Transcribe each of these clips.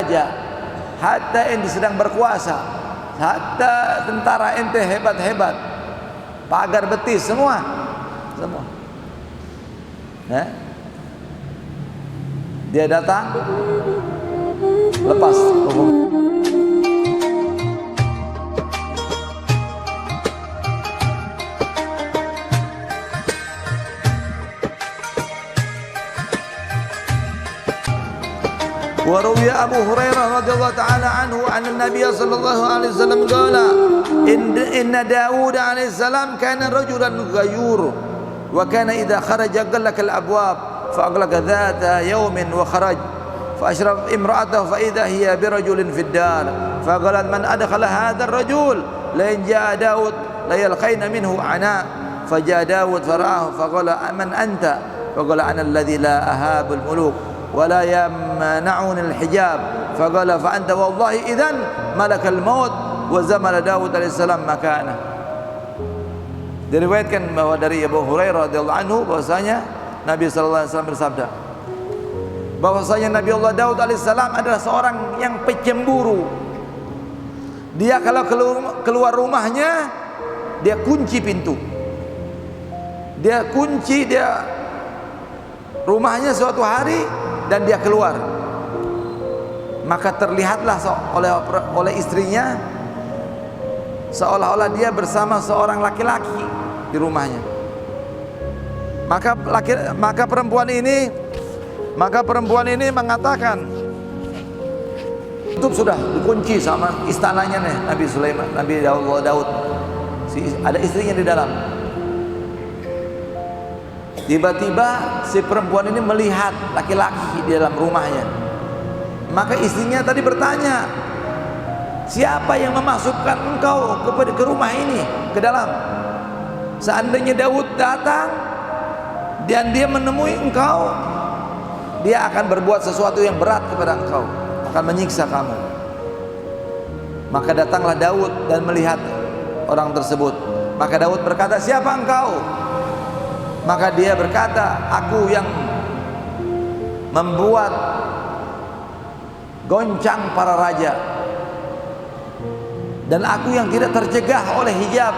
raja, hatta ente sedang berkuasa, hatta tentara ente hebat-hebat, pagar betis semua. Dia datang, lepas hukum. وروي أبو هريرة رضي الله تعالى عنه أن النبي صلى الله عليه وسلم قال إن داود عليه السلام كان رجلا غيور وكان إذا خرج أغلق الأبواب فأغلق ذات يوم وخرج فأشرف امرأته فإذا هي برجل في الدار فقالت من أدخل هذا الرجل لئن جاء داود ليلقين منه عناء فجاء داود فرآه فقال من أنت فقال أنا الذي لا أهاب الملوك ولا يمنعون الحجاب فقال فأنت والله إذن ملك الموت وزمل داود عليه السلام مكانه. Diriwayatkan bahwa dari Abu Hurairah radhiyallahu anhu bahwasanya Nabi sallallahu alaihi wasallam bersabda bahwasanya Nabi Allah Daud alaihissalam adalah seorang yang pecemburu. Dia kalau keluar rumahnya dia kunci pintu, dia kunci rumahnya suatu hari dan dia keluar, maka terlihatlah oleh istrinya seolah-olah dia bersama seorang laki-laki di rumahnya. Maka perempuan ini mengatakan, itu sudah dikunci sama istananya nih Nabi Sulaiman, Nabi Daud. Ada istrinya di dalam. Tiba-tiba si perempuan ini melihat laki-laki di dalam rumahnya. Maka istrinya tadi bertanya, siapa yang memasukkan engkau ke rumah ini, ke dalam? Seandainya Daud datang dan dia menemui engkau, dia akan berbuat sesuatu yang berat kepada engkau, akan menyiksa kamu. Maka datanglah Daud dan melihat orang tersebut. Maka Daud berkata, siapa engkau? Maka dia berkata, aku yang membuat goncang para raja, dan aku yang tidak tercegah oleh hijab.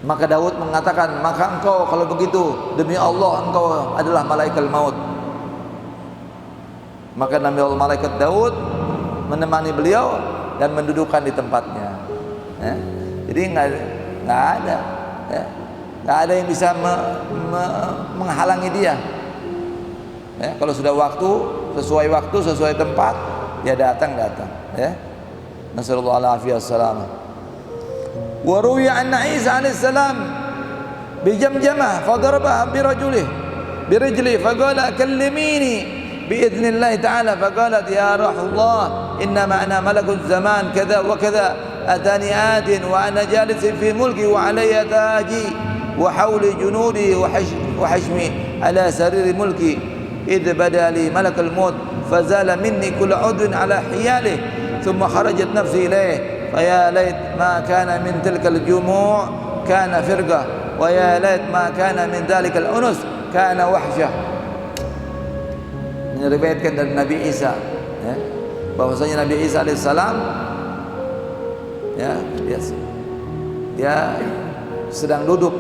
Maka Daud mengatakan, maka engkau kalau begitu demi Allah engkau adalah malaikat maut. Maka Nabi Allah malaikat Daud menemani beliau dan mendudukkan di tempatnya. Jadi nggak ada yang bisa menghalangi dia. Kalau sudah waktu sesuai tempat, dia datang. Nasallallahu alaihi wasallam. Wa ruwiya anna Isa alaihi salam bijamjamah fadarabaha birajlihi faqala kallimini biidznillah ta'ala faqalat ya rahullah innama ana malakuz zaman kadza wa kadza atani atin wa ana jalisun fi mulki wa alayya taji wa hawli junudi wa hashmi ala sariri mulki idh bada li malakul maut fazala minni kullu udwin ala hiyalihi ثم خرجت نفسي إليه فيا ليت ما كان من تلك الجموع كان فرقة ويا ليت ما كان من ذلك الأنس كان وحشة. Diriwayatkan dari Nabi Isa, bahwasanya Nabi Isa alaihissalam, dia sedang duduk,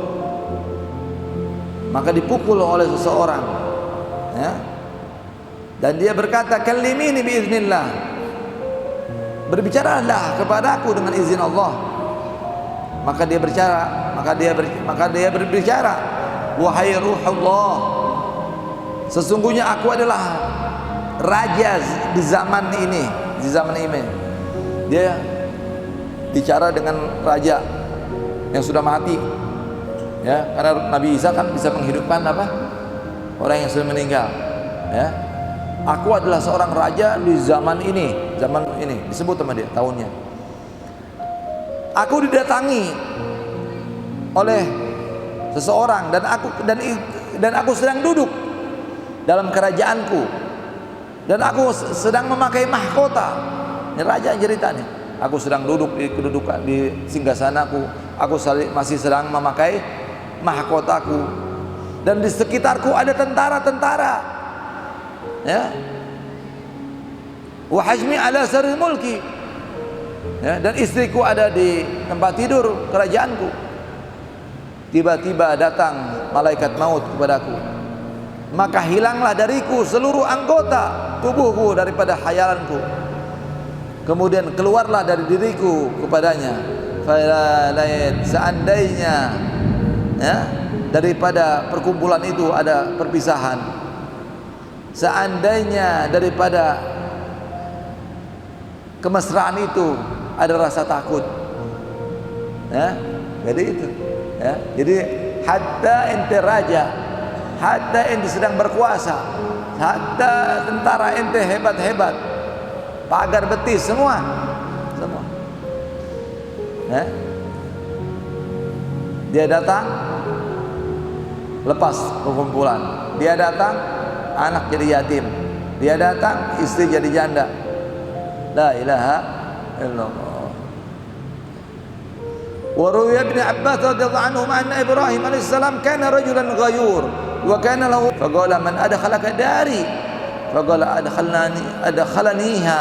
maka dipukul oleh seseorang, dan dia berkata, kallimini biiznillah, berbicaralah kepadaku dengan izin Allah. Maka dia berbicara, wahai Ruhullah, sesungguhnya aku adalah raja di zaman ini. Dia bicara dengan raja yang sudah mati, karena Nabi Isa kan bisa menghidupkan orang yang sudah meninggal. Aku adalah seorang raja di zaman ini disebut sama dia tahunnya. Aku didatangi oleh seseorang dan aku sedang duduk dalam kerajaanku dan aku sedang memakai mahkota. Ini raja cerita nih. Aku sedang duduk di kedudukan di singgasanaku. Aku masih sedang memakai mahkotaku dan di sekitarku ada tentara-tentara. wa hajmi ala saril mulki, ya, dan istriku ada di tempat tidur kerajaanku. Tiba-tiba datang malaikat maut kepadaku, maka hilanglah dariku seluruh anggota tubuhku daripada khayalanku. Kemudian keluarlah dari diriku kepadanya. Seandainya, ya, daripada perkumpulan itu ada perpisahan, seandainya daripada kemesraan itu ada rasa takut, ya, jadi itu, ya, jadi hatta ente raja, hatta ente sedang berkuasa, hatta tentara ente hebat-hebat, pagar betis semua, ya. Dia datang lepas perkumpulan, dia datang anak jadi yatim, dia datang istri jadi janda. La ilaha illallah. Wa ruwiya Ibn Abbas radhiyallahu anhu anna Ibrahim alaihi salam kana rajulan ghayur wa kana lahu faqala man adkhalaka dari faqala adkhalaniha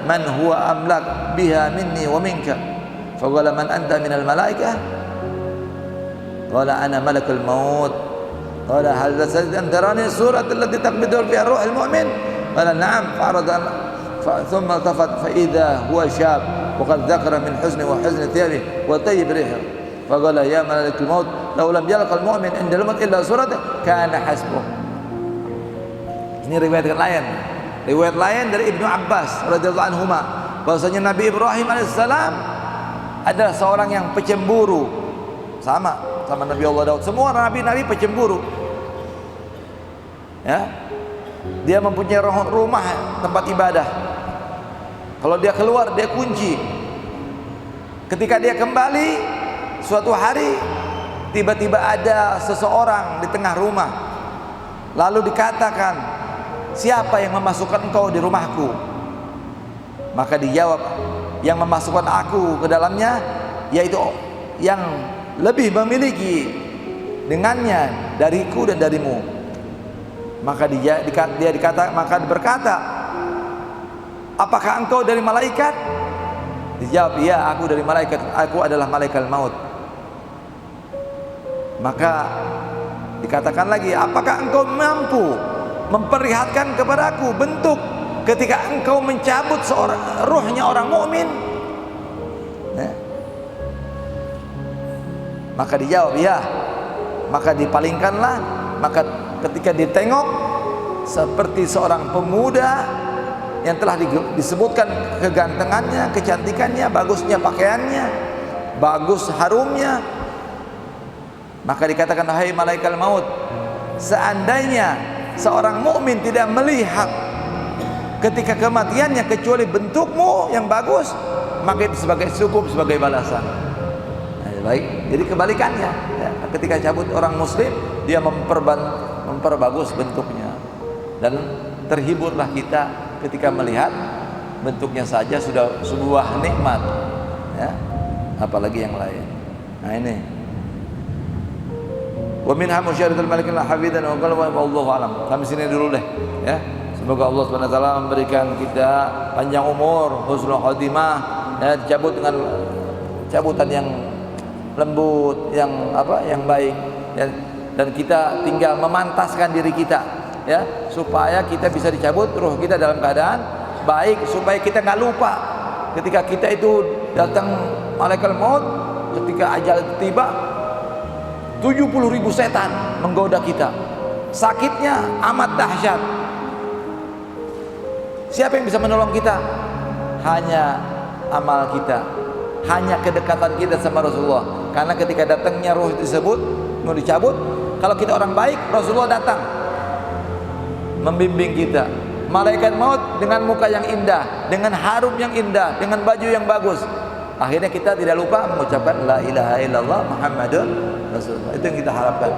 man huwa amlak biha minni wa minka faqala man anta minal malaikah qala ana malakul maut qala hal an tarani surat allati taqbidu fiha ruhul mu'min qala na'am farada ثم التفت فإذا هو شاب وقد ذكر من حسن وحزن ثيابه وطيب ريحه فقال يا ملك الموت لو لم يلقى المؤمن عند الموت إلا صورته كان حسبه. Ini riwayat lain dari Ibnu Abbas radhiyallahu anhuma bahwasanya Nabi Ibrahim alaihissalam adalah seorang yang pecemburu, sama Nabi Allah Daud. Semua nabi-nabi pecemburu, ya. Dia mempunyai rumah tempat ibadah. Kalau dia keluar dia kunci. Ketika dia kembali suatu hari tiba-tiba ada seseorang di tengah rumah, lalu dikatakan, siapa yang memasukkan engkau di rumahku? Maka dijawab, yang memasukkan aku ke dalamnya yaitu yang lebih memiliki dengannya dariku dan darimu. Maka maka berkata, apakah engkau dari malaikat? Dijawab, iya, aku dari malaikat, aku adalah malaikat maut. Maka dikatakan lagi, apakah engkau mampu memperlihatkan kepadaku bentuk ketika engkau mencabut ruhnya orang mukmin? Nah. Maka dijawab, iya. Maka dipalingkanlah. Maka ketika ditengok seperti seorang pemuda yang telah disebutkan kegantengannya, kecantikannya, bagusnya pakaiannya, bagus harumnya, maka dikatakan, hai malaikat maut, seandainya seorang mukmin tidak melihat ketika kematiannya kecuali bentukmu yang bagus, maka itu cukup sebagai balasan. Nah, baik, jadi kebalikannya, ya, ketika cabut orang muslim dia memperbagus bentuknya, dan terhiburlah kita ketika melihat bentuknya saja sudah sebuah nikmat, ya, apalagi yang lain. Nah ini wa minha musyaratul malik la hafidan wa qala wallahu alam. Sampai sini dulu deh, ya. Semoga Allah Subhanahu wa taala memberikan kita panjang umur, husnul khotimah, ya, cabut dengan cabutan yang lembut, yang baik, ya. Dan kita tinggal memantaskan diri kita, ya, supaya kita bisa dicabut ruh kita dalam keadaan baik, supaya kita nggak lupa ketika kita itu datang malaikat maut, ketika ajal tiba 70.000 setan menggoda kita, sakitnya amat dahsyat. Siapa yang bisa menolong kita? Hanya amal kita, hanya kedekatan kita sama Rasulullah. Karena ketika datangnya ruh tersebut mau dicabut, kalau kita orang baik, Rasulullah datang membimbing kita. Malaikat maut dengan muka yang indah, dengan harum yang indah, dengan baju yang bagus. Akhirnya kita tidak lupa mengucapkan la ilaha illallah Muhammadun Rasulullah. Itu yang kita harapkan.